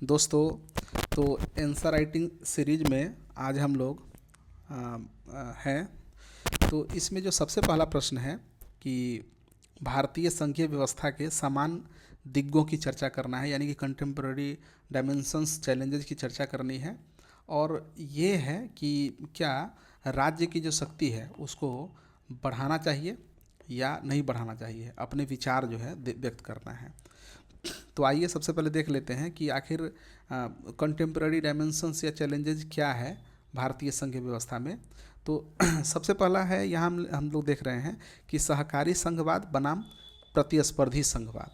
दोस्तों, तो answer writing series में आज हम लोग हैं। तो इसमें जो सबसे पहला प्रश्न है कि भारतीय संघीय व्यवस्था के समान दिग्गों की चर्चा करना है, यानी कि कंटेम्प्रेरी डायमेंशंस चैलेंजेस की चर्चा करनी है। और ये है कि क्या राज्य की जो शक्ति है उसको बढ़ाना चाहिए या नहीं बढ़ाना चाहिए, अपने विचार जो है व्यक्त करना है। तो आइए सबसे पहले देख लेते हैं कि आखिर कंटेम्प्रेरी डायमेंशंस या चैलेंजेस क्या है भारतीय संघीय व्यवस्था में। तो सबसे पहला है, यहाँ हम लोग देख रहे हैं कि सहकारी संघवाद बनाम प्रतिस्पर्धी संघवाद।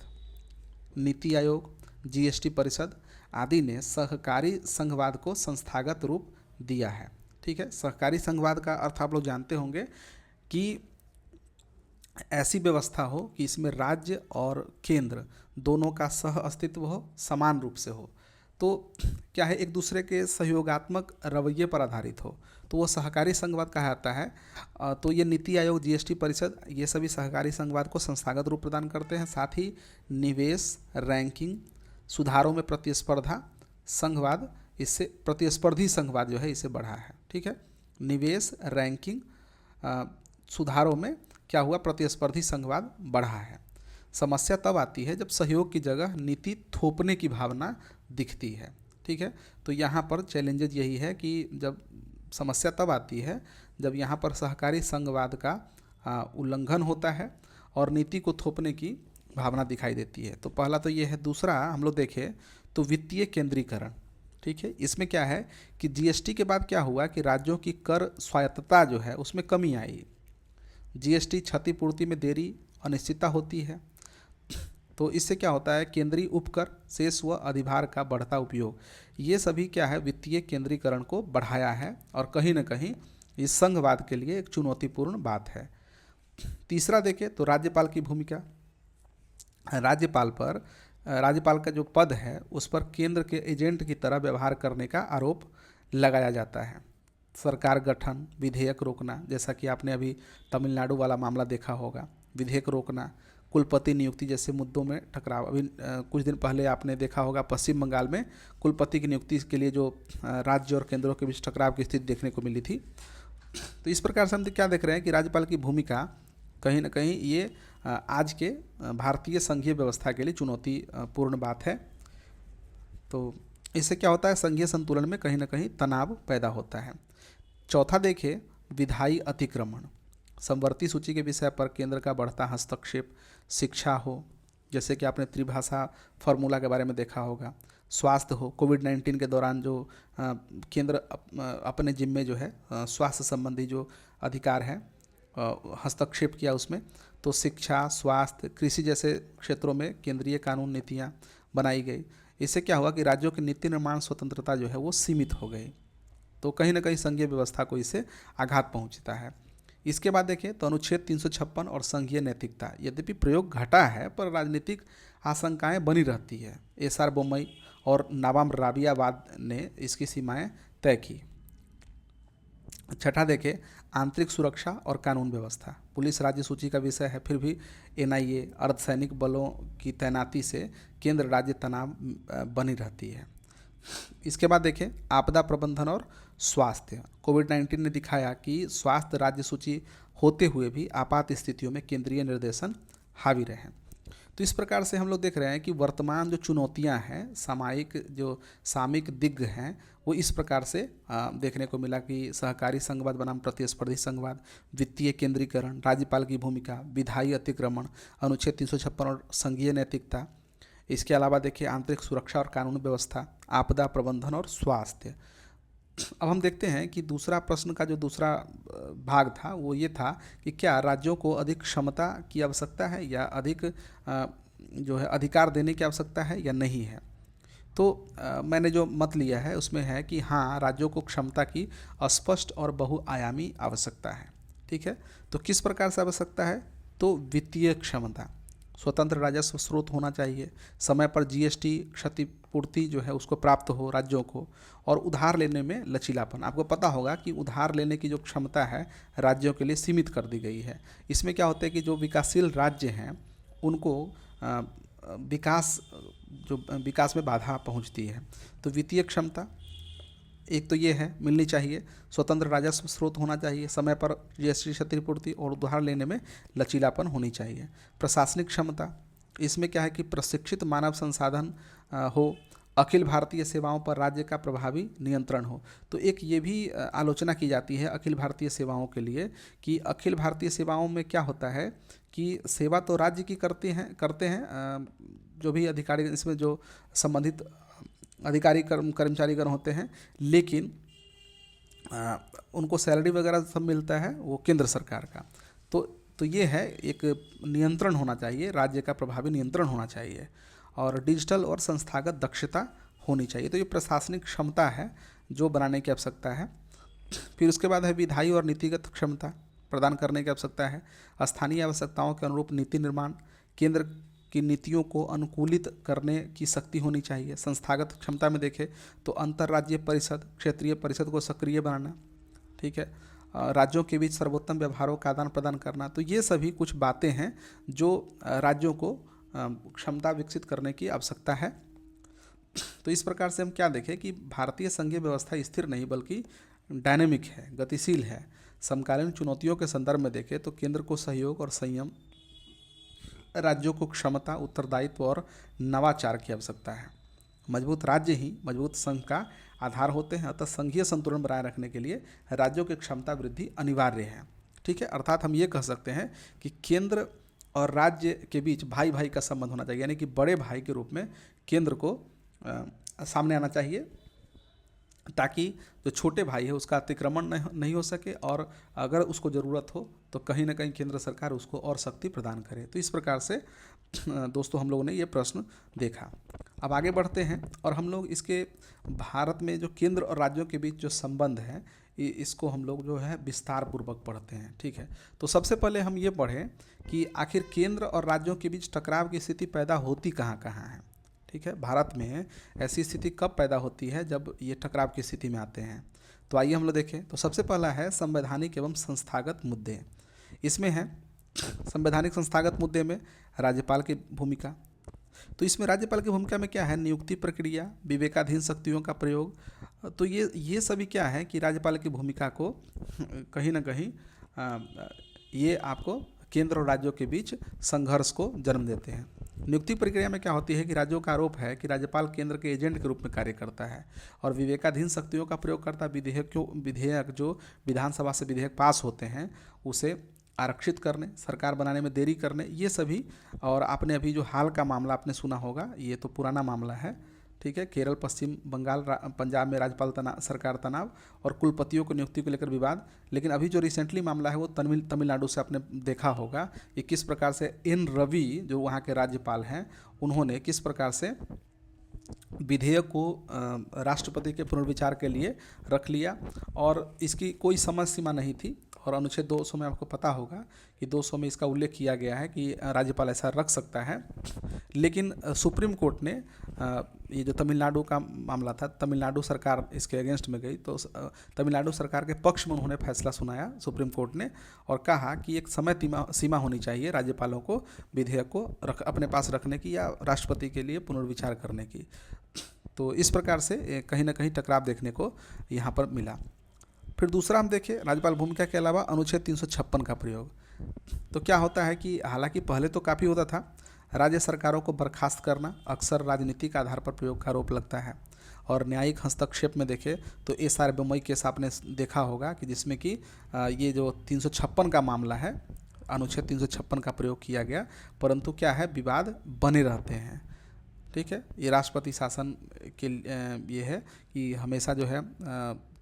नीति आयोग, जीएसटी परिषद आदि ने सहकारी संघवाद को संस्थागत रूप दिया है। ठीक है, सहकारी संघवाद का अर्थ आप लोग जानते होंगे कि ऐसी व्यवस्था हो कि इसमें राज्य और केंद्र दोनों का सह अस्तित्व हो, समान रूप से हो। तो क्या है, एक दूसरे के सहयोगात्मक रवैये पर आधारित हो, तो वो सहकारी संघवाद कहा जाता है। तो ये नीति आयोग, जीएसटी परिषद, ये सभी सहकारी संघवाद को संस्थागत रूप प्रदान करते हैं। साथ ही निवेश, रैंकिंग, सुधारों में प्रतिस्पर्धा संघवाद, इससे प्रतिस्पर्धी संघवाद जो है इसे बढ़ा है। ठीक है, निवेश, रैंकिंग, सुधारों में क्या हुआ, प्रतिस्पर्धी संघवाद बढ़ा है। समस्या तब आती है जब सहयोग की जगह नीति थोपने की भावना दिखती है। ठीक है, तो यहाँ पर चैलेंजेज यही है कि जब समस्या तब आती है जब यहाँ पर सहकारी संघवाद का उल्लंघन होता है और नीति को थोपने की भावना दिखाई देती है। तो पहला तो ये है। दूसरा हम लोग देखें तो वित्तीय केंद्रीकरण। ठीक है, इसमें क्या है कि जीएसटी के बाद क्या हुआ कि राज्यों की कर स्वायत्तता जो है उसमें कमी आई। जीएसटी क्षतिपूर्ति में देरी, अनिश्चितता होती है। तो इससे क्या होता है, केंद्रीय उपकर, शेष व अधिभार का बढ़ता उपयोग, ये सभी क्या है, वित्तीय केंद्रीकरण को बढ़ाया है और कहीं ना कहीं इस संघवाद के लिए एक चुनौतीपूर्ण बात है। तीसरा देखें तो राज्यपाल की भूमिका। राज्यपाल का जो पद है उस पर केंद्र के एजेंट की तरह व्यवहार करने का आरोप लगाया जाता है। सरकार गठन, विधेयक रोकना, जैसा कि आपने अभी तमिलनाडु वाला मामला देखा होगा, विधेयक रोकना, कुलपति नियुक्ति जैसे मुद्दों में टकराव। अभी कुछ दिन पहले आपने देखा होगा पश्चिम बंगाल में कुलपति की नियुक्ति के लिए जो राज्य और केंद्रों के बीच टकराव की स्थिति देखने को मिली थी। तो इस प्रकार से हम क्या देख रहे हैं कि राज्यपाल की भूमिका कहीं ना कहीं ये आज के भारतीय संघीय व्यवस्था के लिए चुनौतीपूर्ण बात है। तो इससे क्या होता है, संघीय संतुलन में कहीं ना कहीं तनाव पैदा होता है। चौथा देखें, विधायी अतिक्रमण। समवर्ती सूची के विषय पर केंद्र का बढ़ता हस्तक्षेप, शिक्षा हो, जैसे कि आपने त्रिभाषा फार्मूला के बारे में देखा होगा, स्वास्थ्य हो, कोविड-19 के दौरान जो केंद्र अपने जिम्मे जो है स्वास्थ्य संबंधी जो अधिकार है हस्तक्षेप किया उसमें। तो शिक्षा, स्वास्थ्य, कृषि जैसे क्षेत्रों में केंद्रीय कानून नीतियाँ बनाई गई। इससे क्या हुआ कि राज्यों की नीति निर्माण स्वतंत्रता जो है वो सीमित हो गई। तो कहीं ना कहीं संघीय व्यवस्था को इससे आघात पहुंचता है। इसके बाद देखें तो अनुच्छेद 356 और संघीय नैतिकता, यद्यपि प्रयोग घटा है पर राजनीतिक आशंकाएं बनी रहती है। एसआर बोम्मई और नवाब राबिया वाद ने इसकी सीमाएं तय की। छठा देखें, आंतरिक सुरक्षा और कानून व्यवस्था। पुलिस राज्य सूची का विषय है, फिर भी एनआईए, अर्धसैनिक बलों की तैनाती से केंद्र राज्य तनाव बनी रहती है। इसके बाद देखें, आपदा प्रबंधन और स्वास्थ्य। कोविड-19 ने दिखाया कि स्वास्थ्य राज्य सूची होते हुए भी आपात स्थितियों में केंद्रीय निर्देशन हावी रहे। तो इस प्रकार से हम लोग देख रहे हैं कि वर्तमान जो चुनौतियां हैं, सामयिक दिग्ग हैं, वो इस प्रकार से देखने को मिला कि सहकारी संघवाद बनाम प्रतिस्पर्धी संघवाद, वित्तीय केंद्रीकरण, राज्यपाल की भूमिका, विधायी अतिक्रमण, अनुच्छेद 356 और संघीय नैतिकता। इसके अलावा देखिए आंतरिक सुरक्षा और कानून व्यवस्था, आपदा प्रबंधन और स्वास्थ्य। अब हम देखते हैं कि दूसरा प्रश्न का जो दूसरा भाग था वो ये था कि क्या राज्यों को अधिक क्षमता की आवश्यकता है या अधिक जो है अधिकार देने की आवश्यकता है या नहीं है। तो मैंने जो मत लिया है उसमें है कि हाँ, राज्यों को क्षमता की स्पष्ट और बहुआयामी आवश्यकता है। ठीक है, तो किस प्रकार से आवश्यकता है, तो वित्तीय क्षमता, स्वतंत्र राजस्व स्रोत होना चाहिए, समय पर जीएसटी क्षतिपूर्ति जो है उसको प्राप्त हो राज्यों को, और उधार लेने में लचीलापन। आपको पता होगा कि उधार लेने की जो क्षमता है राज्यों के लिए सीमित कर दी गई है। इसमें क्या होता है कि जो विकासशील राज्य हैं उनको विकास जो विकास में बाधा पहुंचती है। तो वित्तीय क्षमता एक तो ये है, मिलनी चाहिए। स्वतंत्र राजस्व स्रोत होना चाहिए, समय पर जीएसटी क्षतिपूर्ति और उधार लेने में लचीलापन होनी चाहिए। प्रशासनिक क्षमता, इसमें क्या है कि प्रशिक्षित मानव संसाधन हो, अखिल भारतीय सेवाओं पर राज्य का प्रभावी नियंत्रण हो। तो एक ये भी आलोचना की जाती है अखिल भारतीय सेवाओं के लिए कि अखिल भारतीय सेवाओं में क्या होता है कि सेवा तो राज्य की करते हैं जो भी अधिकारी, इसमें जो संबंधित अधिकारी कर्मचारीगण होते हैं, लेकिन उनको सैलरी वगैरह सब मिलता है वो केंद्र सरकार का। तो ये है, एक नियंत्रण होना चाहिए, राज्य का प्रभावी नियंत्रण होना चाहिए, और डिजिटल और संस्थागत दक्षता होनी चाहिए। तो ये प्रशासनिक क्षमता है जो बनाने की आवश्यकता है। फिर उसके बाद है विधायी और नीतिगत क्षमता प्रदान करने की आवश्यकता है। स्थानीय आवश्यकताओं के अनुरूप नीति निर्माण, केंद्र की नीतियों को अनुकूलित करने की शक्ति होनी चाहिए। संस्थागत क्षमता में देखें तो अंतर्राज्यीय परिषद, क्षेत्रीय परिषद को सक्रिय बनाना, ठीक है, राज्यों के बीच सर्वोत्तम व्यवहारों का आदान प्रदान करना। तो ये सभी कुछ बातें हैं जो राज्यों को क्षमता विकसित करने की आवश्यकता है। तो इस प्रकार से हम क्या देखें कि भारतीय संघीय व्यवस्था स्थिर नहीं बल्कि डायनेमिक है, गतिशील है। समकालीन चुनौतियों के संदर्भ में देखें तो केंद्र को सहयोग और संयम, राज्यों को क्षमता, उत्तरदायित्व और नवाचार की आवश्यकता है। मजबूत राज्य ही मजबूत संघ का आधार होते हैं। अतः संघीय संतुलन बनाए रखने के लिए राज्यों की क्षमता वृद्धि अनिवार्य है। ठीक है, अर्थात हम ये कह सकते हैं कि केंद्र और राज्य के बीच भाई भाई का संबंध होना चाहिए, यानी कि बड़े भाई के रूप में केंद्र को सामने आना चाहिए, ताकि जो छोटे भाई है उसका अतिक्रमण नहीं हो सके, और अगर उसको ज़रूरत हो तो कहीं ना कहीं केंद्र सरकार उसको और शक्ति प्रदान करे। तो इस प्रकार से दोस्तों हम लोगों ने ये प्रश्न देखा। अब आगे बढ़ते हैं और हम लोग इसके भारत में जो केंद्र और राज्यों के बीच जो संबंध है इसको हम लोग जो है विस्तार पूर्वक पढ़ते हैं। ठीक है, तो सबसे पहले हम ये पढ़ें कि आखिर केंद्र और राज्यों के बीच टकराव की स्थिति पैदा होती कहाँ कहाँ है। ठीक है, भारत में ऐसी स्थिति कब पैदा होती है जब ये टकराव की स्थिति में आते हैं। तो आइए हम लोग देखें। तो सबसे पहला है संवैधानिक एवं संस्थागत मुद्दे। इसमें है संवैधानिक संस्थागत मुद्दे में राज्यपाल की भूमिका। तो इसमें राज्यपाल की भूमिका में क्या है, नियुक्ति प्रक्रिया, विवेकाधीन शक्तियों का प्रयोग। तो ये सभी क्या है कि राज्यपाल की भूमिका को कहीं ना कहीं ये आपको केंद्र और राज्यों के बीच संघर्ष को जन्म देते हैं। नियुक्ति प्रक्रिया में क्या होती है कि राज्यों का आरोप है कि राज्यपाल केंद्र के एजेंट के रूप में कार्य करता है और विवेकाधीन शक्तियों का प्रयोग करता है। विधेयक जो विधानसभा से विधेयक पास होते हैं उसे आरक्षित करने, सरकार बनाने में देरी करने, ये सभी। और आपने अभी जो हाल का मामला आपने सुना होगा, ये तो पुराना मामला है। ठीक है, केरल, पश्चिम बंगाल, पंजाब में राज्यपाल सरकार तनाव और कुलपतियों को नियुक्ति को लेकर विवाद। लेकिन अभी जो रिसेंटली मामला है वो तमिलनाडु से आपने देखा होगा कि किस प्रकार से एन रवि जो वहाँ के राज्यपाल हैं उन्होंने किस प्रकार से विधेयक को राष्ट्रपति के पुनर्विचार के लिए रख लिया, और इसकी कोई समय सीमा नहीं थी। और अनुच्छेद 200 में आपको पता होगा कि 200 में इसका उल्लेख किया गया है कि राज्यपाल ऐसा रख सकता है। लेकिन सुप्रीम कोर्ट ने ये जो तमिलनाडु का मामला था, तमिलनाडु सरकार इसके अगेंस्ट में गई, तो तमिलनाडु सरकार के पक्ष में उन्होंने फैसला सुनाया सुप्रीम कोर्ट ने, और कहा कि एक समय सीमा होनी चाहिए राज्यपालों को विधेयक को अपने पास रखने की या राष्ट्रपति के लिए पुनर्विचार करने की। तो इस प्रकार से कहीं ना कहीं टकराव देखने को यहाँ पर मिला। फिर दूसरा हम देखें राज्यपाल भूमिका के अलावा अनुच्छेद 356 का प्रयोग। तो क्या होता है कि हालांकि पहले तो काफ़ी होता था, राज्य सरकारों को बर्खास्त करना अक्सर राजनीतिक आधार पर प्रयोग का आरोप लगता है। और न्यायिक हस्तक्षेप में देखें तो एसआर बम्बई केस आपने देखा होगा कि जिसमें कि ये जो 356 का मामला है, अनुच्छेद 356 का प्रयोग किया गया, परंतु क्या है, विवाद बने रहते हैं। ठीक है, ये राष्ट्रपति शासन के ये है कि हमेशा जो है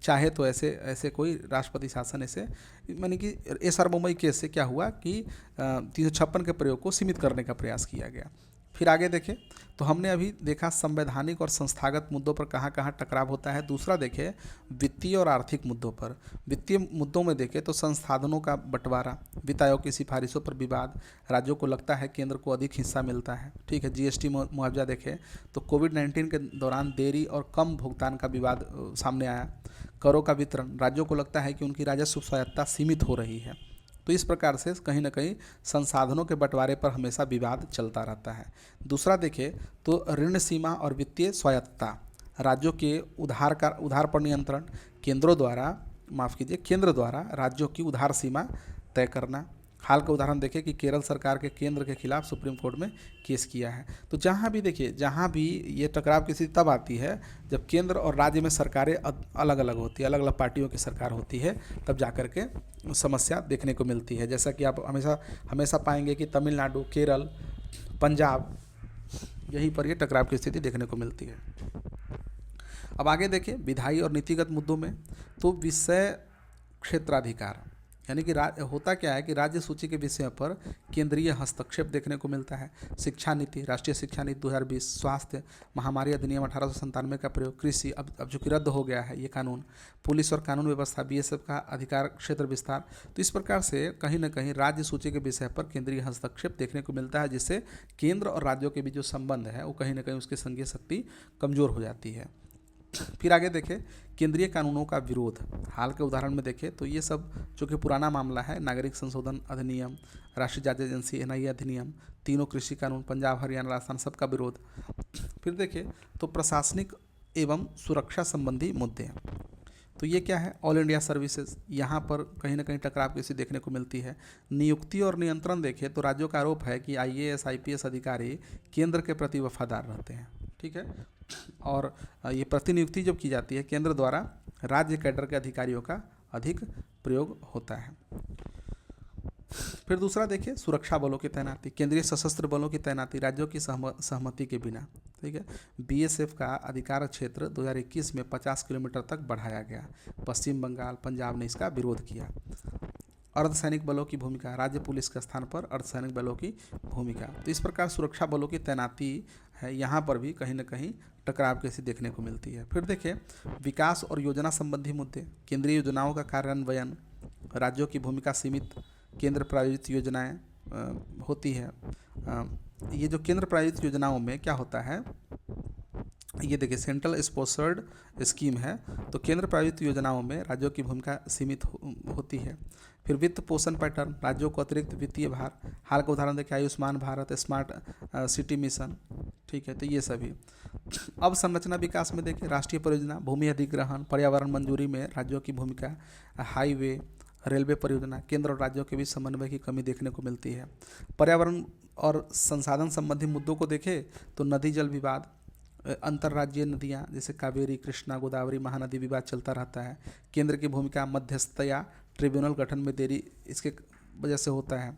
चाहे तो ऐसे कोई राष्ट्रपति शासन ऐसे, मानी कि एसआर बम्बई केस से क्या हुआ कि 356 के प्रयोग को सीमित करने का प्रयास किया गया। फिर आगे देखें तो हमने अभी देखा संवैधानिक और संस्थागत मुद्दों पर कहाँ कहाँ टकराव होता है। दूसरा देखें वित्तीय और आर्थिक मुद्दों पर। वित्तीय मुद्दों में देखें तो संसाधनों का बंटवारा, वित्त आयोग की सिफारिशों पर विवाद, राज्यों को लगता है केंद्र को अधिक हिस्सा मिलता है। ठीक है, जीएसटी मुआवजा देखें तो कोविड-19 के दौरान देरी और कम भुगतान का विवाद सामने आया। करों का वितरण, राज्यों को लगता है कि उनकी राजस्व स्वायत्तता सीमित हो रही है। तो इस प्रकार से कहीं ना कहीं संसाधनों के बंटवारे पर हमेशा विवाद चलता रहता है। दूसरा देखें तो ऋण सीमा और वित्तीय स्वायत्तता, राज्यों के उधार पर नियंत्रण, केंद्रों द्वारा माफ़ कीजिए केंद्र द्वारा राज्यों की उधार सीमा तय करना। हाल का उदाहरण देखें कि केरल सरकार के केंद्र के खिलाफ सुप्रीम कोर्ट में केस किया है। तो जहाँ भी देखिए, जहाँ भी ये टकराव की स्थिति तब आती है जब केंद्र और राज्य में सरकारें अलग अलग होती है, अलग अलग पार्टियों की सरकार होती है, तब जा कर के समस्या देखने को मिलती है। जैसा कि आप हमेशा हमेशा पाएंगे कि तमिलनाडु, केरल, पंजाब, यहीं पर ये टकराव की स्थिति देखने को मिलती है। अब आगे देखें विधायी और नीतिगत मुद्दों में, तो विषय क्षेत्राधिकार, यानी कि होता क्या है कि राज्य सूची के विषयों पर केंद्रीय हस्तक्षेप देखने को मिलता है। शिक्षा नीति, राष्ट्रीय शिक्षा नीति 2020, स्वास्थ्य, महामारी अधिनियम 1897 का प्रयोग, कृषि अब चूंकि रद्द हो गया है ये कानून, पुलिस और कानून व्यवस्था, बीएसएफ का अधिकार क्षेत्र विस्तार। तो इस प्रकार से कहीं ना कहीं राज्य सूची के विषय पर केंद्रीय हस्तक्षेप देखने को मिलता है, जिससे केंद्र और राज्यों के बीच जो संबंध है वो कहीं ना कहीं उसकी संघीय शक्ति कमजोर हो जाती है। फिर आगे देखें केंद्रीय कानूनों का विरोध, हाल के उदाहरण में देखें तो ये सब जो कि पुराना मामला है, नागरिक संशोधन अधिनियम, राष्ट्रीय जांच एजेंसी एनआईए अधिनियम, तीनों कृषि कानून, पंजाब हरियाणा राजस्थान, सबका विरोध। फिर देखें तो प्रशासनिक एवं सुरक्षा संबंधी मुद्दे, तो ये क्या है, ऑल इंडिया सर्विसेज, यहाँ पर कहीं ना कहीं टकराव की स्थिति देखने को मिलती है। नियुक्ति और नियंत्रण देखें तो राज्यों का आरोप है कि आईएएस आईपीएस अधिकारी केंद्र के प्रति वफादार रहते हैं, ठीक है, और ये प्रतिनियुक्ति जब की जाती है केंद्र द्वारा, राज्य कैडर के अधिकारियों का अधिक प्रयोग होता है। फिर दूसरा देखिए सुरक्षा बलों की तैनाती, केंद्रीय सशस्त्र बलों की तैनाती राज्यों की सहमति के बिना, ठीक है। बीएसएफ का अधिकार क्षेत्र 2021 में 50 किलोमीटर तक बढ़ाया गया, पश्चिम बंगाल, पंजाब ने इसका विरोध किया। अर्धसैनिक बलों की भूमिका, राज्य पुलिस के स्थान पर अर्धसैनिक बलों की भूमिका। तो इस प्रकार सुरक्षा बलों की तैनाती है, यहाँ पर भी कहीं ना कहीं टकराव की स्थिति देखने को मिलती है। फिर देखिए विकास और योजना संबंधी मुद्दे, केंद्रीय योजनाओं का कार्यान्वयन, राज्यों की भूमिका सीमित, केंद्र प्रायोजित योजनाएं होती है। ये जो केंद्र प्रायोजित योजनाओं में क्या होता है, ये देखिए सेंट्रल स्पॉन्सर्ड स्कीम है, तो केंद्र प्रायोजित योजनाओं में राज्यों की भूमिका सीमित होती है। फिर वित्त पोषण पैटर्न, राज्यों को अतिरिक्त वित्तीय भार, हाल का उदाहरण देखिए Ayushman Bharat, smart city mission, ठीक है, तो ये सभी। अब संरचना विकास में देखिए राष्ट्रीय परियोजना, भूमि अधिग्रहण, पर्यावरण मंजूरी में राज्यों की भूमिका, हाईवे, रेलवे परियोजना, केंद्र और राज्यों के बीच समन्वय की कमी देखने को मिलती है। पर्यावरण और संसाधन संबंधी मुद्दों को देखें तो नदी जल विवाद, अंतर्राज्यीय नदियाँ जैसे कावेरी, कृष्णा, गोदावरी, महानदी विवाद चलता रहता है। केंद्र की भूमिका मध्यस्थता या ट्रिब्यूनल गठन में देरी इसके वजह से होता है।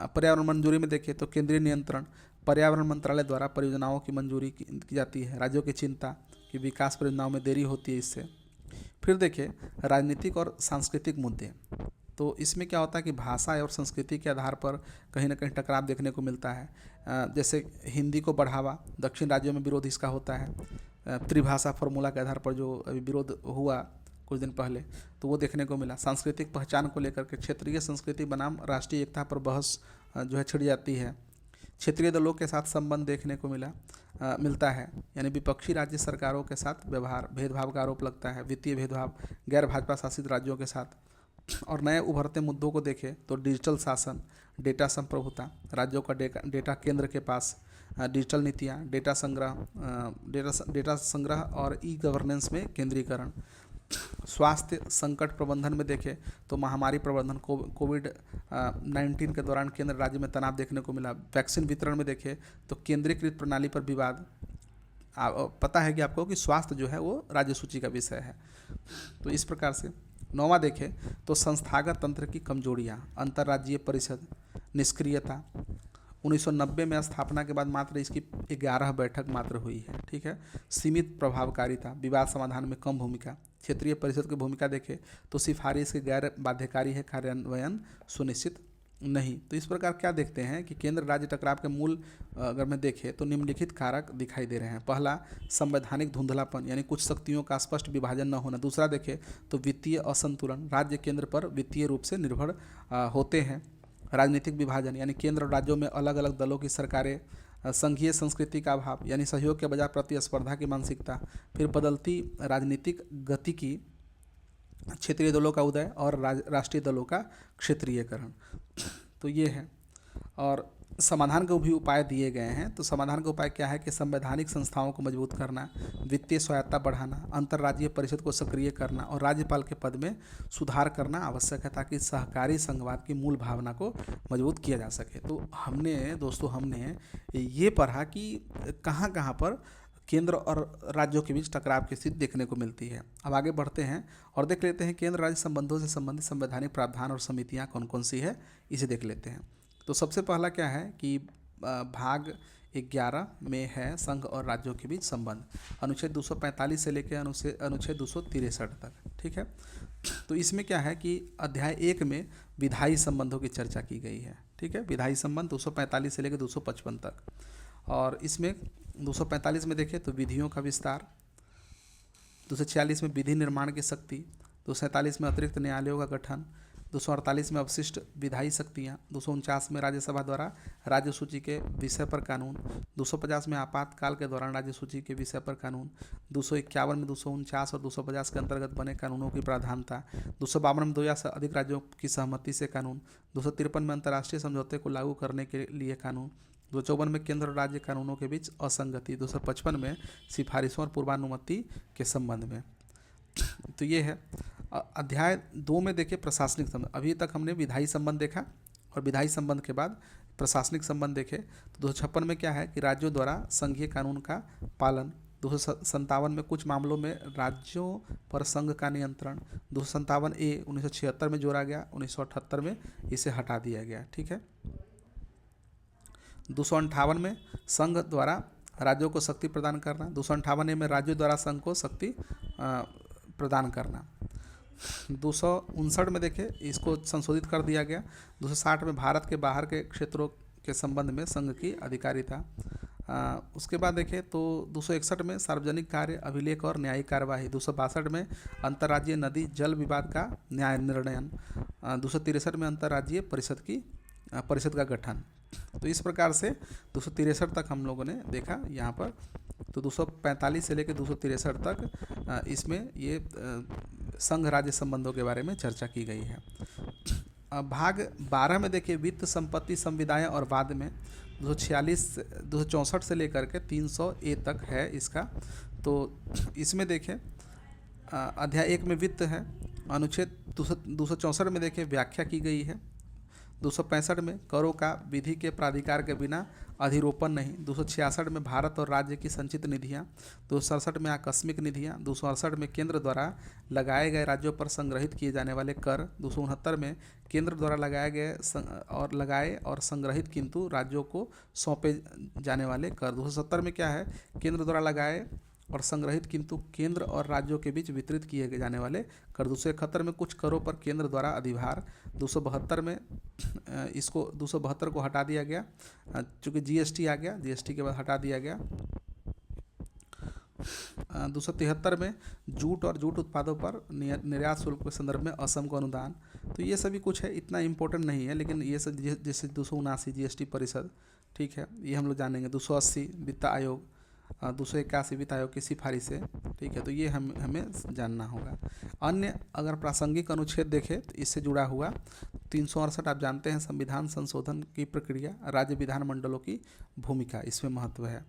पर्यावरण मंजूरी में देखें तो केंद्रीय नियंत्रण, पर्यावरण मंत्रालय द्वारा परियोजनाओं की मंजूरी की जाती है। राज्यों की चिंता कि विकास परियोजनाओं में देरी होती है इससे। फिर देखिए राजनीतिक और सांस्कृतिक मुद्दे, तो इसमें क्या होता है कि भाषा और संस्कृति के आधार पर कहीं ना कहीं टकराव देखने को मिलता है। जैसे हिंदी को बढ़ावा, दक्षिण राज्यों में विरोध इसका होता है। त्रिभाषा फार्मूला के आधार पर जो अभी विरोध हुआ कुछ दिन पहले, तो वो देखने को मिला। सांस्कृतिक पहचान को लेकर के क्षेत्रीय संस्कृति बनाम राष्ट्रीय एकता पर बहस जो है छिड़ जाती है। क्षेत्रीय दलों के साथ संबंध देखने को मिलता है, यानी विपक्षी राज्य सरकारों के साथ भेदभाव का आरोप लगता है। वित्तीय भेदभाव गैर भाजपा शासित राज्यों के साथ। और नए उभरते मुद्दों को देखें तो डिजिटल शासन, डेटा संप्रभुता, राज्यों का डेटा केंद्र के पास, डिजिटल नीतियाँ, डेटा संग्रह और ई गवर्नेंस में केंद्रीकरण। स्वास्थ्य संकट प्रबंधन में देखें तो महामारी प्रबंधन, कोविड-19 के दौरान केंद्र राज्य में तनाव देखने को मिला। वैक्सीन वितरण में देखें तो केंद्रीकृत प्रणाली पर विवाद। पता है कि आपको कि स्वास्थ्य जो है वो राज्य सूची का विषय है। तो इस प्रकार से नौवां देखें तो संस्थागत तंत्र की कमजोरियाँ, अंतर्राज्यीय परिषद, निष्क्रियता। 1990 में स्थापना के बाद मात्र इसकी 11 बैठक मात्र हुई है, ठीक है। सीमित प्रभावकारिता, विवाद समाधान में कम भूमिका। क्षेत्रीय परिषद की भूमिका देखें तो सिफारिश के गैर बाध्यकारी है, कार्यान्वयन सुनिश्चित नहीं। तो इस प्रकार क्या देखते हैं कि केंद्र राज्य टकराव के मूल अगर मैं देखें तो निम्नलिखित कारक दिखाई दे रहे हैं। पहला, संवैधानिक धुंधलापन, यानी कुछ शक्तियों का स्पष्ट विभाजन न होना। दूसरा देखें तो वित्तीय असंतुलन, राज्य केंद्र पर वित्तीय रूप से निर्भर होते हैं। राजनीतिक विभाजन, यानी केंद्र और राज्यों में अलग अलग दलों की सरकारें। संघीय संस्कृति का अभाव, यानी सहयोग के बजाय प्रतिस्पर्धा की मानसिकता। फिर बदलती राजनीतिक गति की क्षेत्रीय दलों का उदय और राष्ट्रीय दलों का क्षेत्रीयकरण। तो ये है। और समाधान के भी उपाय दिए गए हैं। तो समाधान का उपाय क्या है कि संवैधानिक संस्थाओं को मजबूत करना, वित्तीय स्वायत्ता बढ़ाना, अंतर्राज्यीय परिषद को सक्रिय करना और राज्यपाल के पद में सुधार करना आवश्यक है, ताकि सहकारी संघवाद की मूल भावना को मजबूत किया जा सके। तो हमने ये पढ़ा कि कहाँ कहाँ पर केंद्र और राज्यों के बीच टकराव की स्थिति देखने को मिलती है। अब आगे बढ़ते हैं और देख लेते हैं केंद्र राज्य संबंधों से संबंधित संवैधानिक प्रावधान और समितियां कौन कौन सी है, इसे देख लेते हैं। तो सबसे पहला क्या है कि भाग 11 में है संघ और राज्यों के बीच संबंध, अनुच्छेद 245 से लेकर अनुच्छेद 263 तक। ठीक है। तो इसमें क्या है कि अध्याय 1 में विधायी संबंधों की चर्चा की गई है। ठीक है। विधायी संबंध 245 से लेकर 255 तक। और इसमें 245 में देखें तो विधियों का विस्तार, 246 में विधि निर्माण की शक्ति, 247 में अतिरिक्त न्यायालयों का गठन, 248 में अवशिष्ट विधायी शक्तियाँ, 249 में राज्यसभा द्वारा राज्य सूची के विषय पर कानून, 250 में आपातकाल के दौरान राज्य सूची के विषय पर कानून, 251 में 249 और 250 के अंतर्गत बने कानूनों की प्रावधानता, 252 में 2 या से अधिक राज्यों की सहमति से कानून, 253 में अंतर्राष्ट्रीय समझौते को लागू करने के लिए कानून, 254 में केंद्र और राज्य कानूनों के बीच असंगति, 255 में सिफारिशों और पूर्वानुमति के संबंध में। तो ये है। अध्याय 2 में देखिए प्रशासनिक संबंध। अभी तक हमने विधायी संबंध देखा और विधायी संबंध के बाद प्रशासनिक संबंध देखे। तो 256 में क्या है कि राज्यों द्वारा संघीय कानून का पालन, 257 में कुछ मामलों में राज्यों पर संघ का नियंत्रण, 257A 1976 में जोड़ा गया, 1978 में इसे हटा दिया गया। ठीक है। 258 में संघ द्वारा राज्यों को शक्ति प्रदान करना, 258A में राज्यों द्वारा संघ को शक्ति प्रदान करना। 259 में देखें इसको संशोधित कर दिया गया। 260 में भारत के बाहर के क्षेत्रों के संबंध में संघ की अधिकारिता। उसके बाद देखें तो 261 में सार्वजनिक कार्य, अभिलेख और न्यायिक कार्यवाही, 262 में अंतर्राज्यीय नदी जल विवाद का न्याय निर्णयन, 263 में अंतर्राज्यीय परिषद का गठन। तो इस प्रकार से 263 तक हम लोगों ने देखा यहाँ पर। तो 245 से लेकर 263 तक इसमें ये संघ राज्य संबंधों के बारे में चर्चा की गई है। भाग 12 में देखिए वित्त, संपत्ति, संविदाएं और बाद में 264 से लेकर के 300A तक है इसका। तो इसमें देखें अध्याय 1 में वित्त है, अनुच्छेद 264 में देखें व्याख्या की गई है। 265 में करों का विधि के प्राधिकार के बिना अधिरोपण नहीं, 266 में भारत और राज्य की संचित निधियाँ, 267 में आकस्मिक निधियाँ, 268 में केंद्र द्वारा लगाए गए राज्यों पर संग्रहित किए जाने वाले कर, 269 में केंद्र द्वारा लगाए और संग्रहित किंतु राज्यों को सौंपे जाने वाले कर, 270 में क्या है केंद्र द्वारा लगाए और संग्रहित किंतु केंद्र और राज्यों के बीच वितरित किए जाने वाले कर, 271 में कुछ करों पर केंद्र द्वारा अधिभार, 272 में 272 को हटा दिया गया चूँकि जीएसटी आ गया, जीएसटी के बाद हटा दिया गया। 273 में जूट और जूट उत्पादों पर निर्यात शुल्क के संदर्भ में असम को अनुदान। तो ये सभी कुछ है, इतना इम्पोर्टेंट नहीं है, लेकिन ये सब जैसे 279 जीएसटी परिषद, ठीक है, ये हम लोग जानेंगे। 280 वित्त आयोग, 281 वित्त आयोग की सिफारिशें, ठीक है, तो ये हमें जानना होगा। अन्य अगर प्रासंगिक अनुच्छेद देखें तो इससे जुड़ा हुआ 368 आप जानते हैं संविधान संशोधन की प्रक्रिया, राज्य विधानमंडलों की भूमिका, इसमें महत्व है।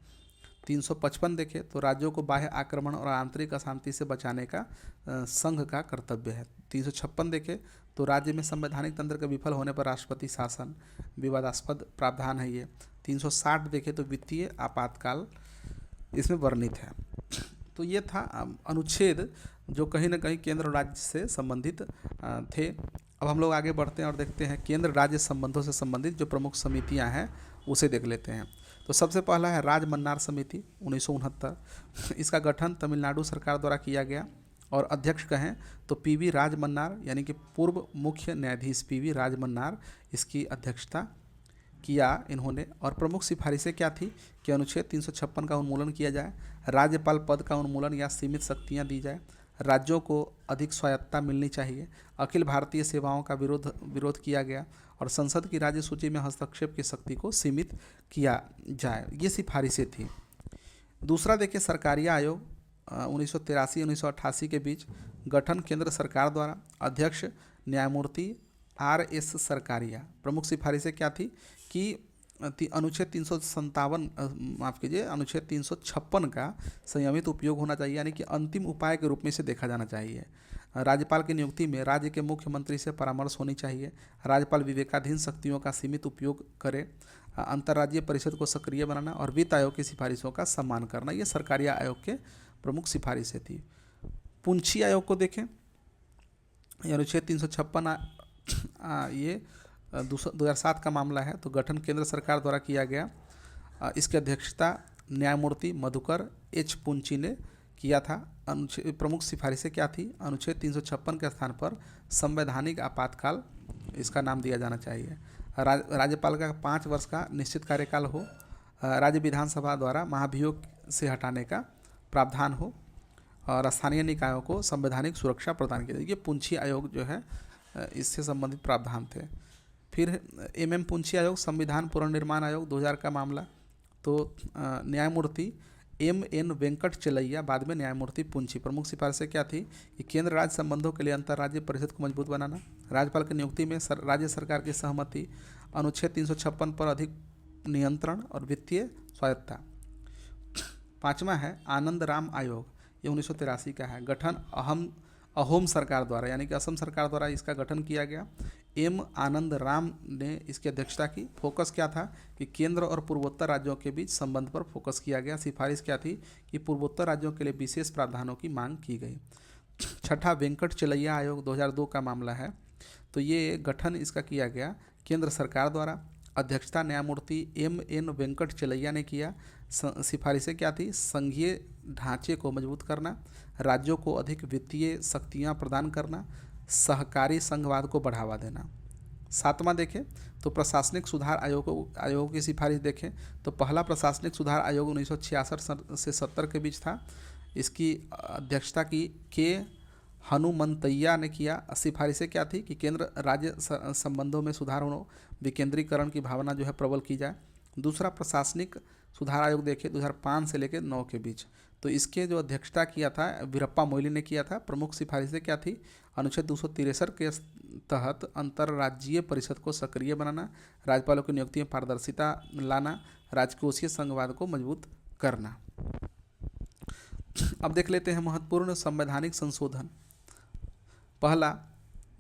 355 देखें तो राज्यों को बाह्य आक्रमण और आंतरिक अशांति से बचाने का संघ का कर्तव्य है। 356 देखें तो राज्य में संवैधानिक तंत्र के विफल होने पर राष्ट्रपति शासन, विवादास्पद प्रावधान है ये। 360 देखें तो वित्तीय आपातकाल इसमें वर्णित है। तो ये था अनुच्छेद जो कहीं ना कहीं केंद्र और राज्य से संबंधित थे। अब हम लोग आगे बढ़ते हैं और देखते हैं केंद्र राज्य संबंधों से संबंधित जो प्रमुख समितियां हैं उसे देख लेते हैं। तो सबसे पहला है राज मन्नार समिति 1969। इसका गठन तमिलनाडु सरकार द्वारा किया गया और अध्यक्ष कहें तो पीवी राज मन्नार यानी कि पूर्व मुख्य न्यायाधीश पीवी राज मन्नार इसकी अध्यक्षता किया इन्होंने। और प्रमुख सिफारिशें क्या थी कि अनुच्छेद 356 का उन्मूलन किया जाए, राज्यपाल पद का उन्मूलन या सीमित शक्तियां दी जाए, राज्यों को अधिक स्वायत्तता मिलनी चाहिए, अखिल भारतीय सेवाओं का विरोध किया गया और संसद की राज्य सूची में हस्तक्षेप की शक्ति को सीमित किया जाए। ये सिफारिशें थी। दूसरा देखिए सरकारिया आयोग 1983-1988 के बीच गठन केंद्र सरकार द्वारा। अध्यक्ष न्यायमूर्ति RS सरकारिया। प्रमुख सिफारिशें क्या थी कि अनुच्छेद 357 माफ़ कीजिए अनुच्छेद 356 का संयमित उपयोग होना चाहिए, यानी कि अंतिम उपाय के रूप में इसे देखा जाना चाहिए। राज्यपाल की नियुक्ति में राज्य के मुख्यमंत्री से परामर्श होनी चाहिए। राज्यपाल विवेकाधीन शक्तियों का सीमित उपयोग करे। अंतर्राज्यीय परिषद को सक्रिय बनाना और वित्त आयोग की सिफारिशों का सम्मान करना, ये सरकारिया आयोग के प्रमुख सिफारिशें थी। पुंछी आयोग को देखें, अनुच्छेद 356 ये 2007 का मामला है। तो गठन केंद्र सरकार द्वारा किया गया। इसकी अध्यक्षता न्यायमूर्ति मधुकर H पुंची ने किया था। प्रमुख सिफारिशें क्या थी? अनुच्छेद 356 के स्थान पर संवैधानिक आपातकाल इसका नाम दिया जाना चाहिए। राज्यपाल का 5 वर्ष का निश्चित कार्यकाल हो। राज्य विधानसभा द्वारा महाभियोग से हटाने का प्रावधान हो और स्थानीय निकायों को संवैधानिक सुरक्षा प्रदान की जाए। ये पुंछी आयोग जो है इससे संबंधित प्रावधान थे। फिर MM पुंछी आयोग संविधान पुनर्निर्माण आयोग 2000 का मामला। तो न्यायमूर्ति MN वेंकट चलैया, बाद में न्यायमूर्ति पुंछी। प्रमुख सिफारिशें क्या थी कि केंद्र राज्य संबंधों के लिए अंतर्राज्यीय परिषद को मजबूत बनाना। राज्यपाल की नियुक्ति में राज्य सरकार की सहमति। अनुच्छेद 356 पर अधिक नियंत्रण और वित्तीय स्वायत्तता। 5वां है आनंद राम आयोग, ये 1983 का है। गठन अहोम सरकार द्वारा, यानी कि असम सरकार द्वारा इसका गठन किया गया। M आनंद राम ने इसकी अध्यक्षता की। फोकस क्या था कि केंद्र और पूर्वोत्तर राज्यों के बीच संबंध पर फोकस किया गया। सिफारिश क्या थी कि पूर्वोत्तर राज्यों के लिए विशेष प्रावधानों की मांग की गई। 6ठा वेंकट चलैया आयोग 2002 का मामला है। तो ये गठन इसका किया गया केंद्र सरकार द्वारा। अध्यक्षता न्यायमूर्ति MN वेंकट चलैया ने किया। सिफारिशें क्या थी? संघीय ढांचे को मजबूत करना, राज्यों को अधिक वित्तीय शक्तियाँ प्रदान करना, सहकारी संघवाद को बढ़ावा देना। 7वां देखें तो प्रशासनिक सुधार आयोग की सिफारिश देखें तो पहला प्रशासनिक सुधार आयोग 1966 से 70 के बीच था। इसकी अध्यक्षता की के हनुमंतैया ने किया। सिफारिशें क्या थी कि केंद्र राज्य संबंधों में सुधार हो, विकेंद्रीकरण की भावना जो है प्रबल की जाए। दूसरा प्रशासनिक सुधार आयोग देखें 2005 से लेकर 9 के बीच। तो इसके जो अध्यक्षता किया था वीरप्पा मोइली ने किया था। प्रमुख सिफारिशें क्या थी? अनुच्छेद 263 के तहत अंतर्राज्यीय परिषद को सक्रिय बनाना, राज्यपालों की नियुक्ति में पारदर्शिता लाना, राजकोषीय संघवाद को मजबूत करना। अब देख लेते हैं महत्वपूर्ण संवैधानिक संशोधन। पहला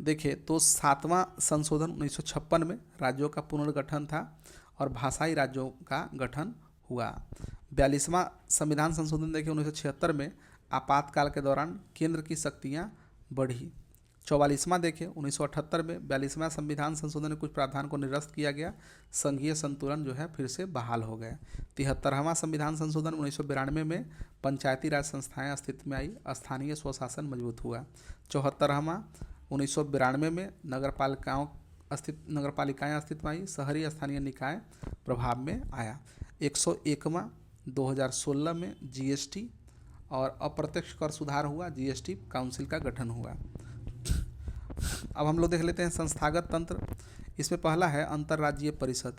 देखें तो 7वां संशोधन 1956 में राज्यों का पुनर्गठन था और भाषाई राज्यों का गठन हुआ। 42वां संविधान संशोधन देखें 1976 में आपातकाल के दौरान केंद्र की शक्तियाँ बढ़ी। 44वां देखें 1978 में 42वां संविधान संशोधन में कुछ प्रावधान को निरस्त किया गया, संघीय संतुलन जो है फिर से बहाल हो गया। 73वां संविधान संशोधन 1992 में पंचायती राज संस्थाएं अस्तित्व में आई, स्थानीय स्वशासन मजबूत हुआ। 74वां 1992 में नगरपालिकाएं अस्तित्व में आई, शहरी स्थानीय निकाय प्रभाव में आया। 101वां 2016 में GST और अप्रत्यक्ष कर सुधार हुआ, GST काउंसिल का गठन हुआ। अब हम लोग देख लेते हैं संस्थागत तंत्र। इसमें पहला है अंतर्राज्यीय परिषद।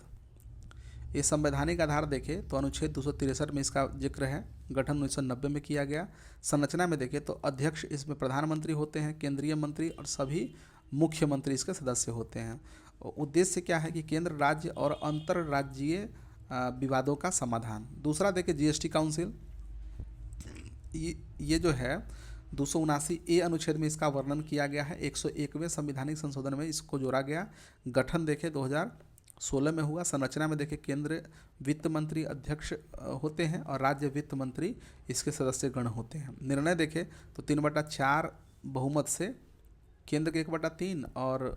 ये संवैधानिक आधार देखें तो अनुच्छेद 263 में इसका जिक्र है। गठन 1990 में किया गया। संरचना में देखें तो अध्यक्ष इसमें प्रधानमंत्री होते हैं, केंद्रीय मंत्री और सभी मुख्यमंत्री इसके सदस्य होते हैं। उद्देश्य क्या है कि केंद्र राज्य और अंतर्राज्यीय विवादों का समाधान। दूसरा देखें GST काउंसिल, ये जो है 279A अनुच्छेद में इसका वर्णन किया गया है। 101वें संविधानिक संशोधन में इसको जोड़ा गया। गठन देखें 2016 में हुआ। संरचना में देखें केंद्र वित्त मंत्री अध्यक्ष होते हैं और राज्य वित्त मंत्री इसके सदस्य गण होते हैं। निर्णय देखें तो 3/4 बहुमत से केंद्र के 1/3 और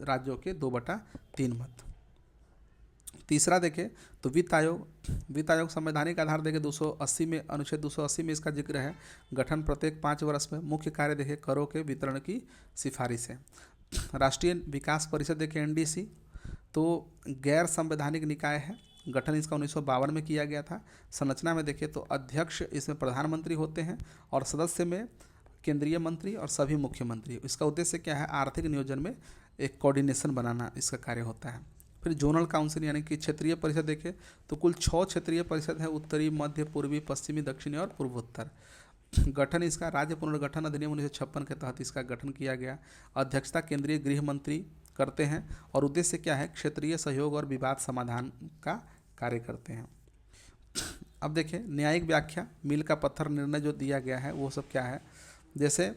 राज्यों के 2/3 मत। तीसरा देखें तो वित्त आयोग संवैधानिक आधार देखें 280 में अनुच्छेद 280 में इसका जिक्र है। गठन प्रत्येक 5 वर्ष में। मुख्य कार्य देखें करों के वितरण की सिफारिश है। राष्ट्रीय विकास परिषद देखें NDC, तो गैर संवैधानिक निकाय है। गठन इसका 1952 में किया गया था। संरचना में देखें तो अध्यक्ष इसमें प्रधानमंत्री होते हैं और सदस्य में केंद्रीय मंत्री और सभी मुख्यमंत्री। इसका उद्देश्य क्या है? आर्थिक नियोजन में एक कोऑर्डिनेशन बनाना इसका कार्य होता है। फिर जोनल काउंसिल यानी कि क्षेत्रीय परिषद देखें तो कुल 6 क्षेत्रीय परिषद है, उत्तरी, मध्य, पूर्वी, पश्चिमी, दक्षिणी और पूर्वोत्तर। गठन इसका राज्य पुनर्गठन अधिनियम 1956 के तहत इसका गठन किया गया। अध्यक्षता केंद्रीय गृह मंत्री करते हैं और उद्देश्य क्या है, क्षेत्रीय सहयोग और विवाद समाधान का कार्य करते हैं। अब देखें न्यायिक व्याख्या, मील का पत्थर निर्णय जो दिया गया है वो सब क्या है, जैसे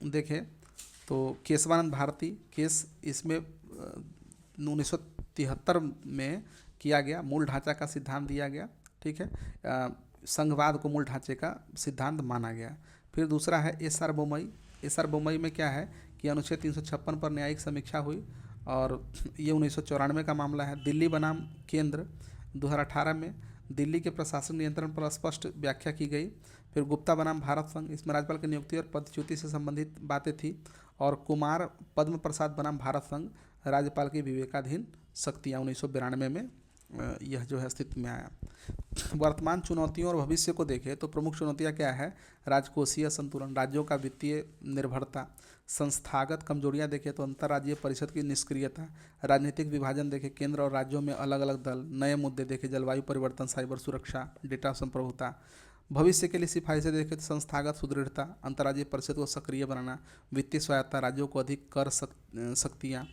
देखें तो केशवानंद भारती केस, इसमें 1973 में किया गया, मूल ढांचा का सिद्धांत दिया गया, ठीक है, संघवाद को मूल ढांचे का सिद्धांत माना गया। फिर दूसरा है S R Bommai. S R Bommai में क्या है कि अनुच्छेद 356 पर न्यायिक समीक्षा हुई और ये 1994 का मामला है। दिल्ली बनाम केंद्र 2018 में दिल्ली के प्रशासन नियंत्रण पर स्पष्ट व्याख्या की गई। फिर गुप्ता बनाम भारत संघ, इसमें राज्यपाल की नियुक्ति और पदच्युति से संबंधित बातें थी। और कुमार पद्म प्रसाद बनाम भारत संघ, राज्यपाल की विवेकाधीन शक्तियाँ 1992 में यह जो है अस्तित्व में आया। वर्तमान चुनौतियों और भविष्य को देखें तो प्रमुख चुनौतियां क्या है, राजकोषीय संतुलन, राज्यों का वित्तीय निर्भरता, संस्थागत कमजोरियां देखें तो अंतर्राज्यीय परिषद की निष्क्रियता, राजनीतिक विभाजन देखें, केंद्र और राज्यों में अलग अलग दल, नए मुद्दे देखें, जलवायु परिवर्तन, साइबर सुरक्षा, डेटा संप्रभुता। भविष्य के लिए सिफारिशें देखें तो संस्थागत सुदृढ़ता, अंतर्राज्यीय परिषद को सक्रिय बनाना, वित्तीय स्वायत्ता, राज्यों को अधिक कर शक्तियाँ,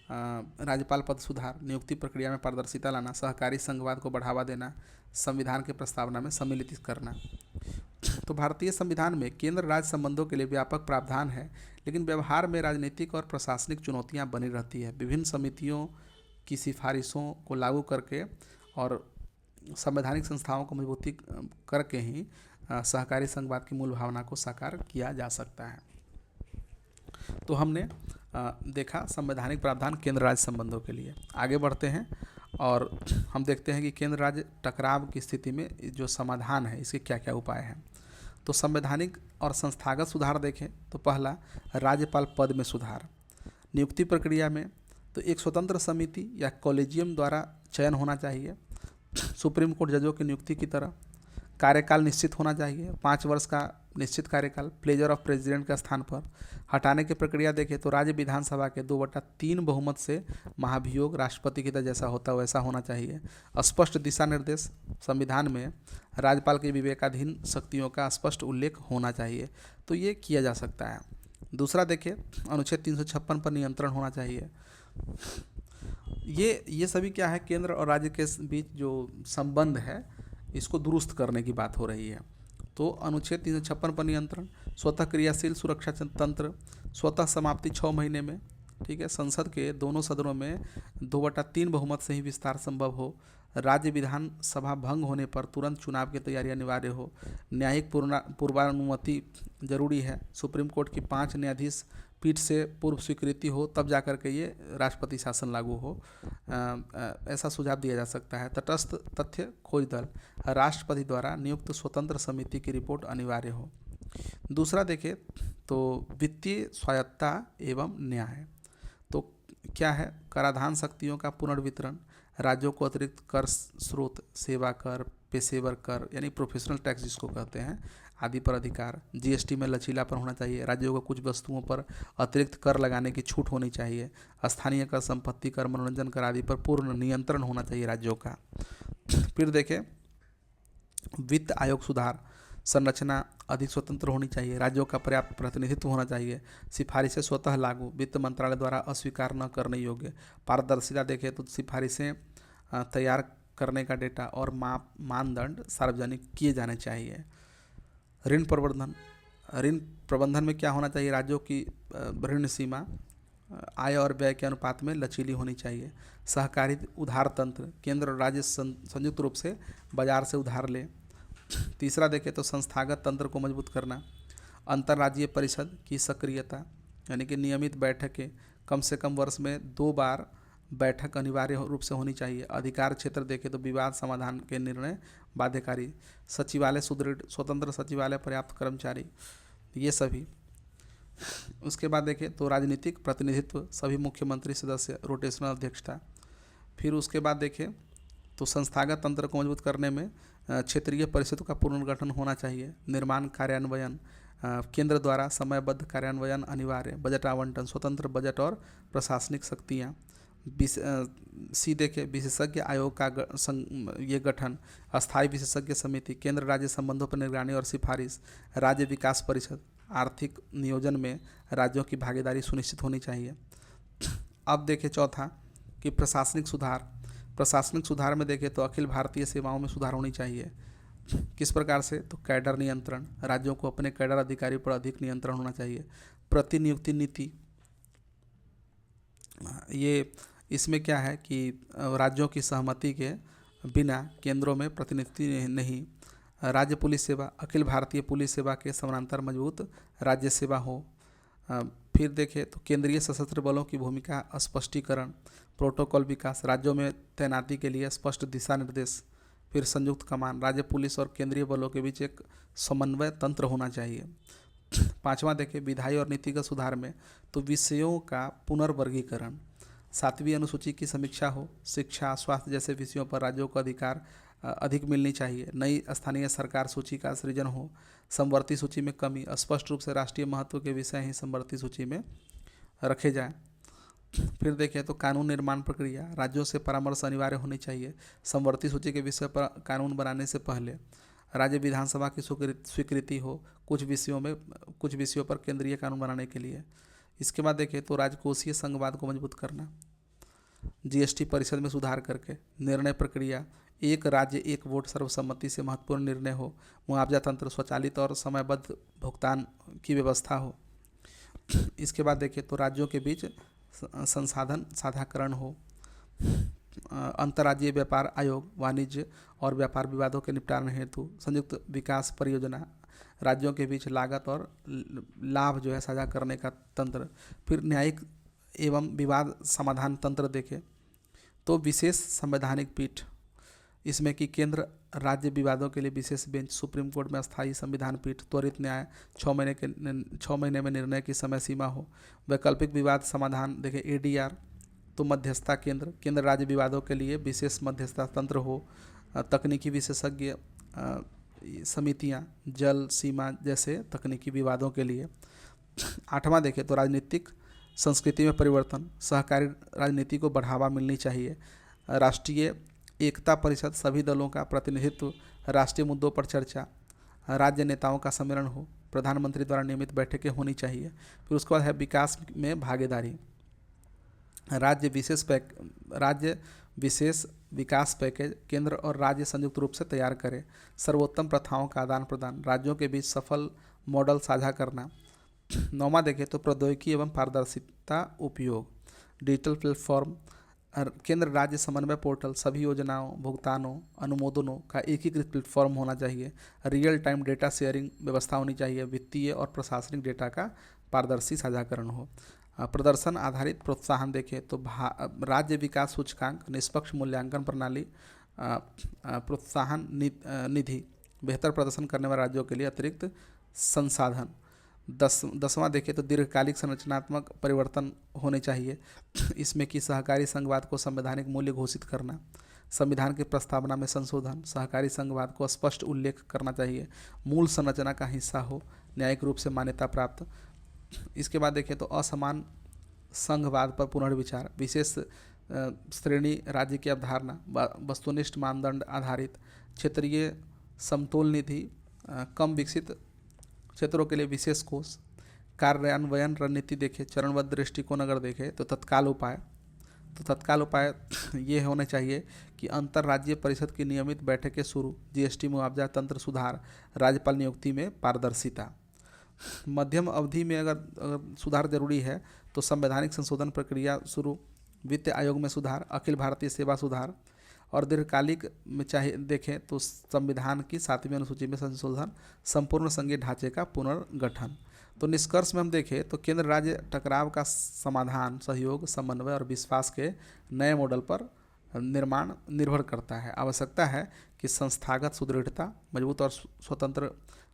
राज्यपाल पद सुधार, नियुक्ति प्रक्रिया में पारदर्शिता लाना, सहकारी संघवाद को बढ़ावा देना, संविधान के प्रस्तावना में सम्मिलित करना। तो भारतीय संविधान में केंद्र राज्य संबंधों के लिए व्यापक प्रावधान है, लेकिन व्यवहार में राजनीतिक और प्रशासनिक चुनौतियां बनी रहती है। विभिन्न समितियों की सिफारिशों को लागू करके और संवैधानिक संस्थाओं को मजबूती करके ही सहकारी संघवाद की मूल भावना को साकार किया जा सकता है। तो हमने देखा संवैधानिक प्रावधान केंद्र राज्य संबंधों के लिए। आगे बढ़ते हैं और हम देखते हैं कि केंद्र राज्य टकराव की स्थिति में जो समाधान है इसके क्या क्या उपाय हैं। तो संवैधानिक और संस्थागत सुधार देखें तो पहला, राज्यपाल पद में सुधार। नियुक्ति प्रक्रिया में तो एक स्वतंत्र समिति या कॉलेजियम द्वारा चयन होना चाहिए, सुप्रीम कोर्ट जजों की नियुक्ति की तरह। कार्यकाल निश्चित होना चाहिए, 5 वर्ष का निश्चित कार्यकाल, प्लेजर ऑफ प्रेसिडेंट के स्थान पर। हटाने की प्रक्रिया देखें तो राज्य विधानसभा के 2/3 बहुमत से महाभियोग राष्ट्रपति की तरह जैसा होता है वैसा होना चाहिए। स्पष्ट दिशा निर्देश, संविधान में राज्यपाल की विवेकाधीन शक्तियों का स्पष्ट उल्लेख होना चाहिए, तो ये किया जा सकता है। दूसरा देखें अनुच्छेद 356 पर नियंत्रण होना चाहिए। ये सभी क्या है, केंद्र और राज्य के बीच जो संबंध है इसको दुरुस्त करने की बात हो रही है। तो अनुच्छेद 356 पर नियंत्रण, स्वतः क्रियाशील सुरक्षा तंत्र, स्वतः समाप्ति 6 महीने में, ठीक है, संसद के दोनों सदनों में 2/3 बहुमत से ही विस्तार संभव हो, राज्य विधानसभा भंग होने पर तुरंत चुनाव की तैयारी अनिवार्य हो, न्यायिक पूर्वानुमति जरूरी है, सुप्रीम कोर्ट की 5 न्यायाधीश पीठ से पूर्व स्वीकृति हो तब जाकर के ये राष्ट्रपति शासन लागू हो, ऐसा सुझाव दिया जा सकता है। तटस्थ तथ्य खोज दल, राष्ट्रपति द्वारा नियुक्त स्वतंत्र समिति की रिपोर्ट अनिवार्य हो। दूसरा देखें तो वित्तीय स्वायत्ता एवं न्याय, तो क्या है, कराधान शक्तियों का पुनर्वितरण, राज्यों को अतिरिक्त कर स्रोत, सेवा कर, पेशेवर कर यानी प्रोफेशनल टैक्स जिसको कहते हैं आदि पर अधिकार। जीएसटी में लचीलापन होना चाहिए, राज्यों को कुछ वस्तुओं पर अतिरिक्त कर लगाने की छूट होनी चाहिए। स्थानीय कर, संपत्ति कर, मनोरंजन कर आदि पर पूर्ण नियंत्रण होना चाहिए राज्यों का। फिर देखें वित्त आयोग सुधार, संरचना अधिक स्वतंत्र होनी चाहिए, राज्यों का पर्याप्त प्रतिनिधित्व होना चाहिए, सिफारिशें स्वतः लागू, वित्त मंत्रालय द्वारा अस्वीकार न करने योग्य, पारदर्शिता देखें तो सिफारिशें तैयार करने का डेटा और मानदंड सार्वजनिक किए जाने चाहिए। ऋण प्रबंधन में क्या होना चाहिए, राज्यों की ऋण सीमा आय और व्यय के अनुपात में लचीली होनी चाहिए। सहकारी उधार तंत्र, केंद्र और राज्य संयुक्त रूप से बाजार से उधार ले। तीसरा देखें तो संस्थागत तंत्र को मजबूत करना, अंतर्राज्यीय परिषद की सक्रियता यानी कि नियमित बैठकें, कम से कम वर्ष में 2 बार बैठक अनिवार्य रूप से होनी चाहिए। अधिकार क्षेत्र देखें तो विवाद समाधान के निर्णय बाध्यकारी, सचिवालय सुदृढ़, स्वतंत्र सचिवालय, पर्याप्त कर्मचारी, ये सभी। उसके बाद देखें तो राजनीतिक प्रतिनिधित्व, सभी मुख्यमंत्री सदस्य, रोटेशनल अध्यक्षता। फिर उसके बाद देखें तो संस्थागत तंत्र को मजबूत करने में क्षेत्रीय परिषदों का पुनर्गठन होना चाहिए। निर्माण कार्यान्वयन, केंद्र द्वारा समयबद्ध कार्यान्वयन अनिवार्य, बजट आवंटन, स्वतंत्र बजट और प्रशासनिक शक्तियाँ, सी देखे विशेषज्ञ आयोग का ये गठन, अस्थायी विशेषज्ञ समिति, केंद्र राज्य संबंधों पर निगरानी और सिफारिश, राज्य विकास परिषद, आर्थिक नियोजन में राज्यों की भागीदारी सुनिश्चित होनी चाहिए। अब देखें चौथा कि प्रशासनिक सुधार। प्रशासनिक सुधार में देखें तो अखिल भारतीय सेवाओं में सुधार होनी चाहिए। किस प्रकार से? तो कैडर नियंत्रण, राज्यों को अपने कैडर अधिकारी पर अधिक नियंत्रण होना चाहिए। प्रतिनियुक्ति नीति, ये इसमें क्या है कि राज्यों की सहमति के बिना केंद्रों में प्रतिनियुक्ति नहीं। राज्य पुलिस सेवा, अखिल भारतीय पुलिस सेवा के समानांतर मजबूत राज्य सेवा हो। फिर देखें तो केंद्रीय सशस्त्र बलों की भूमिका स्पष्टीकरण, प्रोटोकॉल विकास, राज्यों में तैनाती के लिए स्पष्ट दिशा निर्देश। फिर संयुक्त कमान, राज्य पुलिस और केंद्रीय बलों के बीच एक समन्वय तंत्र होना चाहिए। पांचवा देखें विधायी और नीतिगत सुधार में तो विषयों का पुनर्वर्गीकरण, 7वीं अनुसूची की समीक्षा हो, शिक्षा स्वास्थ्य जैसे विषयों पर राज्यों को अधिकार अधिक मिलनी चाहिए। नई स्थानीय सरकार सूची का सृजन हो, समवर्ती सूची में कमी, स्पष्ट रूप से राष्ट्रीय महत्व के विषय ही समवर्ती सूची में रखे जाएं। फिर देखें तो कानून निर्माण प्रक्रिया, राज्यों से परामर्श अनिवार्य होनी चाहिए। समवर्ती सूची के विषय पर कानून बनाने से पहले राज्य विधानसभा की स्वीकृति हो कुछ विषयों पर केंद्रीय कानून बनाने के लिए। इसके बाद देखें तो राजकोषीय संघवाद को मजबूत करना, जीएसटी परिषद में सुधार करके। निर्णय प्रक्रिया, एक राज्य एक वोट सर्वसम्मति से महत्वपूर्ण निर्णय हो। मुआवजा तंत्र स्वचालित और समयबद्ध भुगतान की व्यवस्था हो। इसके बाद देखें तो राज्यों के बीच संसाधन साझाकरण हो। अंतर्राज्यीय व्यापार आयोग, वाणिज्य और व्यापार विवादों के निपटान हेतु संयुक्त विकास परियोजना, राज्यों के बीच लागत और लाभ जो है साझा करने का तंत्र। फिर न्यायिक एवं विवाद समाधान तंत्र देखें तो विशेष संवैधानिक पीठ, इसमें कि केंद्र राज्य विवादों के लिए विशेष बेंच, सुप्रीम कोर्ट में अस्थायी संविधान पीठ, त्वरित न्याय, 6 महीने में निर्णय की समय सीमा हो। वैकल्पिक विवाद समाधान देखें एडीआर, तो मध्यस्थता केंद्र राज्य विवादों के लिए विशेष मध्यस्थता तंत्र हो। तकनीकी विशेषज्ञ समितियां, जल सीमा जैसे तकनीकी विवादों के लिए। 8वां देखें तो राजनीतिक संस्कृति में परिवर्तन, सहकारी राजनीति को बढ़ावा मिलनी चाहिए। राष्ट्रीय एकता परिषद, सभी दलों का प्रतिनिधित्व, राष्ट्रीय मुद्दों पर चर्चा, राज्य नेताओं का सम्मेलन हो, प्रधानमंत्री द्वारा नियमित बैठकें होनी चाहिए। फिर उसके बाद है विकास में भागीदारी, राज्य विशेष विकास पैकेज केंद्र और राज्य संयुक्त रूप से तैयार करें। सर्वोत्तम प्रथाओं का आदान प्रदान, राज्यों के बीच सफल मॉडल साझा करना। 9वां देखें तो प्रौद्योगिकी एवं पारदर्शिता उपयोग, डिजिटल प्लेटफॉर्म, केंद्र राज्य समन्वय पोर्टल, सभी योजनाओं, भुगतानों, अनुमोदनों का एकीकृत प्लेटफॉर्म होना चाहिए। रियल टाइम डेटा शेयरिंग व्यवस्था होनी चाहिए। वित्तीय और प्रशासनिक डेटा का पारदर्शी साझाकरण हो। प्रदर्शन आधारित प्रोत्साहन देखें तो राज्य विकास सूचकांक, निष्पक्ष मूल्यांकन प्रणाली, प्रोत्साहन निधि, बेहतर प्रदर्शन करने वाले राज्यों के लिए अतिरिक्त संसाधन। 10वां देखें तो दीर्घकालिक संरचनात्मक परिवर्तन होने चाहिए। इसमें कि सहकारी संघवाद को संवैधानिक मूल्य घोषित करना, संविधान की प्रस्तावना में संशोधन, सहकारी संघवाद को स्पष्ट उल्लेख करना चाहिए, मूल संरचना का हिस्सा हो, न्यायिक रूप से मान्यता प्राप्त। इसके बाद देखें तो असमान संघवाद पर पुनर्विचार, विशेष श्रेणी राज्य की अवधारणा, वस्तुनिष्ठ मानदंड आधारित, क्षेत्रीय समतोल निधि, कम विकसित क्षेत्रों के लिए विशेष कोष, कार्यान्वयन रणनीति देखें, चरणबद्ध दृष्टिकोण अगर देखें तो तत्काल उपाय ये होने चाहिए कि अंतर्राज्यीय परिषद की नियमित बैठकें शुरू, जीएसटी मुआवजा तंत्र सुधार, राज्यपाल नियुक्ति में पारदर्शिता। मध्यम अवधि में अगर सुधार जरूरी है तो संवैधानिक संशोधन प्रक्रिया शुरू, वित्त आयोग में सुधार, अखिल भारतीय सेवा सुधार, और दीर्घकालिक में चाहे देखें तो संविधान की 7वीं अनुसूची में संशोधन, संपूर्ण संघीय ढांचे का पुनर्गठन। तो निष्कर्ष में हम देखें तो केंद्र राज्य टकराव का समाधान, सहयोग, समन्वय और विश्वास के नए मॉडल पर निर्माण निर्भर करता है। आवश्यकता है कि संस्थागत सुदृढ़ता, मजबूत और स्वतंत्र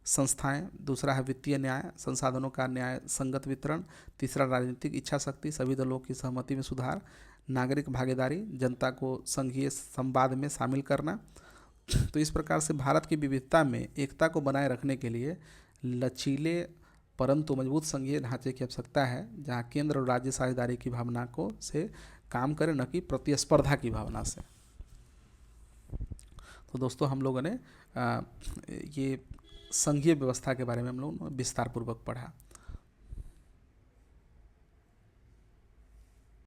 संस्थाएं, दूसरा है वित्तीय न्याय, संसाधनों का न्याय संगत वितरण, तीसरा राजनीतिक इच्छा शक्ति, सभी दलों की सहमति में सुधार, नागरिक भागीदारी, जनता को संघीय संवाद में शामिल करना। तो इस प्रकार से भारत की विविधता में एकता को बनाए रखने के लिए लचीले परंतु मजबूत संघीय ढांचे की आवश्यकता है, जहां केंद्र और राज्य साझेदारी की भावना को से काम करें, न कि प्रतिस्पर्धा की भावना से। तो दोस्तों हम लोगों ने ये संघीय व्यवस्था के बारे में हम लोगों ने विस्तार पूर्वक पढ़ा।